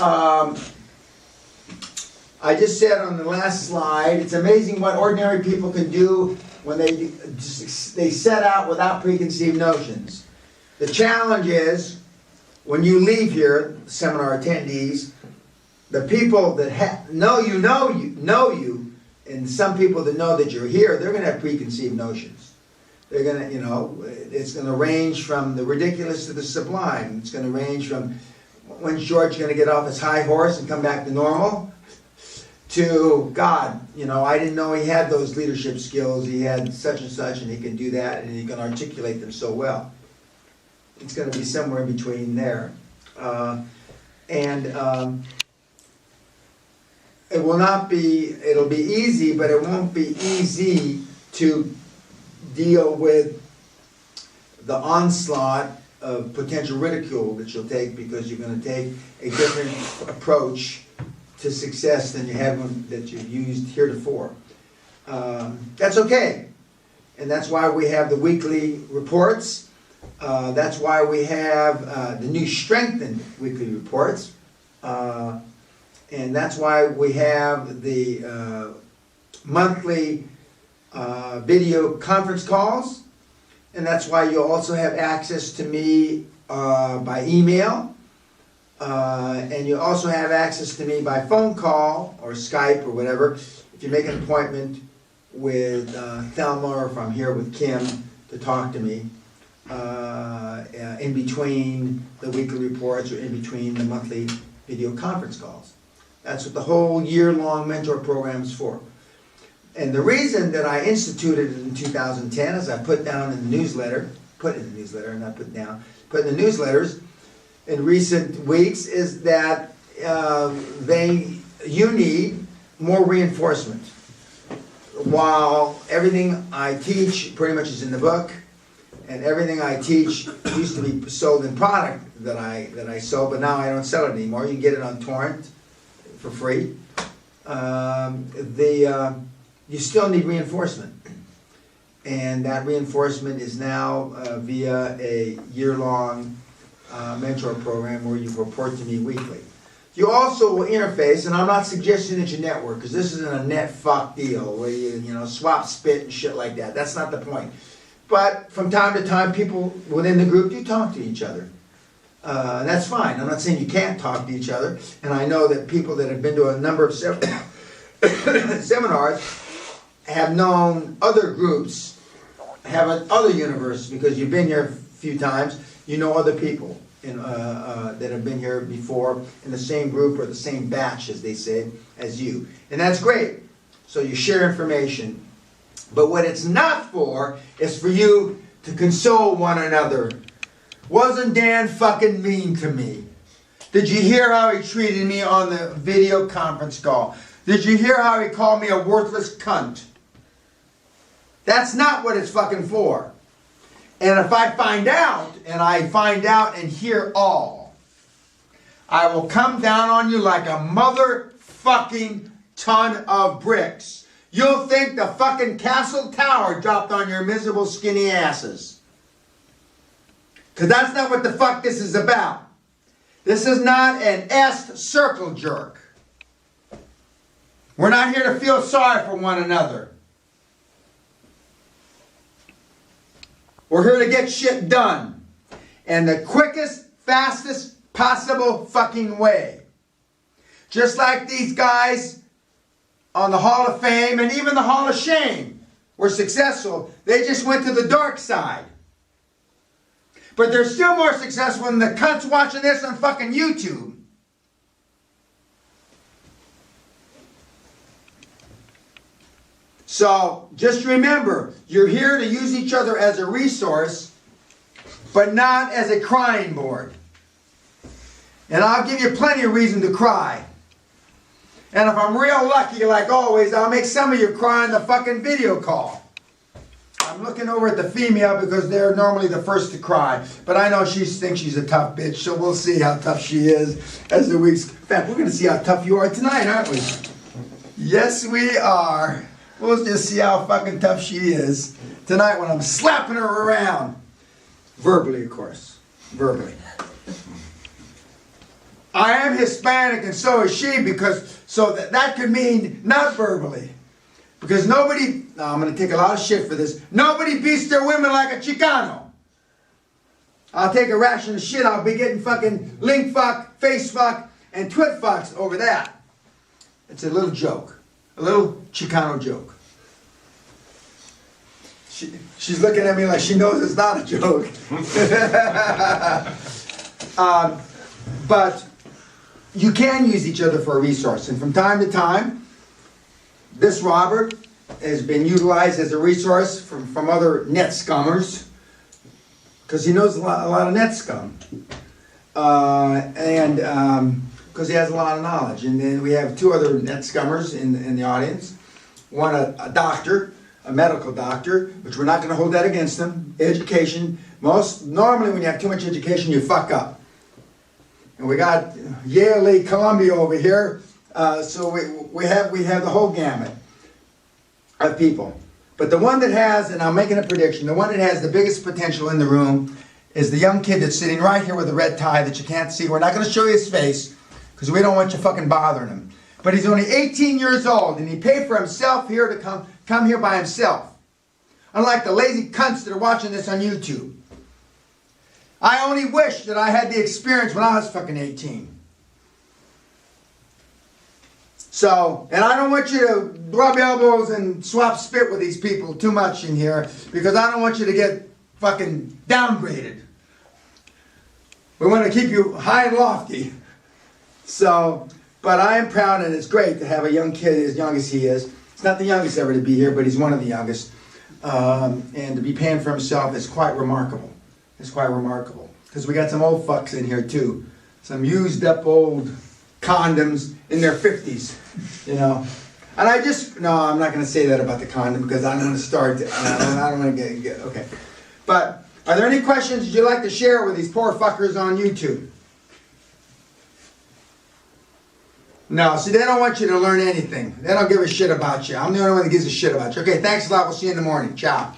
I just said on the last slide, it's amazing what ordinary people can do when they set out without preconceived notions. The challenge is, when you leave here, seminar attendees, the people that know you, and some people that know that you're here, they're going to have preconceived notions. They're going to, it's going to range from the ridiculous to the sublime. It's going to range from, when's George going to get off his high horse and come back to normal? To, God, I didn't know he had those leadership skills. He had such and such, and he can do that, and he can articulate them so well. It's going to be somewhere in between there. It will not be, it'll be easy, but it won't be easy to deal with the onslaught of potential ridicule that you'll take, because you're going to take a different approach to success than you had one that you've used heretofore. That's okay. And that's why we have the weekly reports. That's why we have the new strengthened weekly reports. And that's why we have the monthly video conference calls. And that's why you'll also have access to me by email. And you also have access to me by phone call or Skype or whatever. If you make an appointment with Thelma, or if I'm here with Kim to talk to me in between the weekly reports or in between the monthly video conference calls. That's what the whole year-long mentor program is for. And the reason that I instituted it in 2010, as I put down in the newsletter, put in the newsletters in recent weeks, is that you need more reinforcement. While everything I teach pretty much is in the book, and everything I teach used to be sold in product that I sold, but now I don't sell it anymore. You can get it on torrent for free. You still need reinforcement. And that reinforcement is now via a year-long mentor program where you report to me weekly. You also will interface, and I'm not suggesting that you network, because this isn't a net fuck deal where you swap spit and shit like that. That's not the point. But from time to time, people within the group do talk to each other. And that's fine. I'm not saying you can't talk to each other. And I know that people that have been to a number of seminars have known other groups, have other universes, because you've been here a few times. You know other people that have been here before in the same group or the same batch, as they say, as you. And that's great. So you share information. But what it's not for is for you to console one another. Wasn't Dan fucking mean to me? Did you hear how he treated me on the video conference call? Did you hear how he called me a worthless cunt? That's not what it's fucking for. And if I find out, and hear all, I will come down on you like a motherfucking ton of bricks. You'll think the fucking castle tower dropped on your miserable skinny asses. Because that's not what the fuck this is about. This is not an circle jerk. We're not here to feel sorry for one another. We're here to get shit done. And the quickest, fastest possible fucking way. Just like these guys on the Hall of Fame and even the Hall of Shame were successful. They just went to the dark side. But they're still more successful than the cunts watching this on fucking YouTube. So just remember, you're here to use each other as a resource, but not as a crying board. And I'll give you plenty of reason to cry. And if I'm real lucky, like always, I'll make some of you cry on the fucking video call. I'm looking over at the female because they're normally the first to cry. But I know she thinks she's a tough bitch, so we'll see how tough she is as the weeks... In fact, we're going to see how tough you are tonight, aren't we? Yes, we are. We'll just see how fucking tough she is tonight when I'm slapping her around. Verbally, of course. Verbally. I am Hispanic and so is she, because so that could mean not verbally. Because nobody, no, I'm going to take a lot of shit for this, nobody beats their women like a Chicano. I'll take a ration of shit, I'll be getting fucking link fuck, face fuck, and twit fucks over that. It's a little joke. A little Chicano joke. She's looking at me like she knows it's not a joke. But you can use each other for a resource. And from time to time, this Robert has been utilized as a resource from other net scummers. Because he knows a lot of net scum. Because he has a lot of knowledge. And then we have two other net scummers in the audience. One, a doctor, a medical doctor, which we're not going to hold that against them. Education. Normally when you have too much education, you fuck up. And we got Yale, Columbia over here. So we have the whole gamut of people. But the one that has, and I'm making a prediction, the one that has the biggest potential in the room is the young kid that's sitting right here with the red tie that you can't see. We're not going to show you his face because we don't want you fucking bothering him. But he's only 18 years old and he paid for himself here to come here by himself. Unlike the lazy cunts that are watching this on YouTube. I only wish that I had the experience when I was fucking 18. So, and I don't want you to rub elbows and swap spit with these people too much in here because I don't want you to get fucking downgraded. We want to keep you high and lofty. So, but I am proud and it's great to have a young kid as young as he is. He's not the youngest ever to be here, but he's one of the youngest. And to be paying for himself is quite remarkable. It's quite remarkable. Because we got some old fucks in here too. Some used up old condoms in their 50s, you know. And I'm not going to say that about the condom because I don't want to start, I don't want to get, okay. But are there any questions you'd like to share with these poor fuckers on YouTube? No, see, they don't want you to learn anything. They don't give a shit about you. I'm the only one that gives a shit about you. Okay, thanks a lot. We'll see you in the morning. Ciao.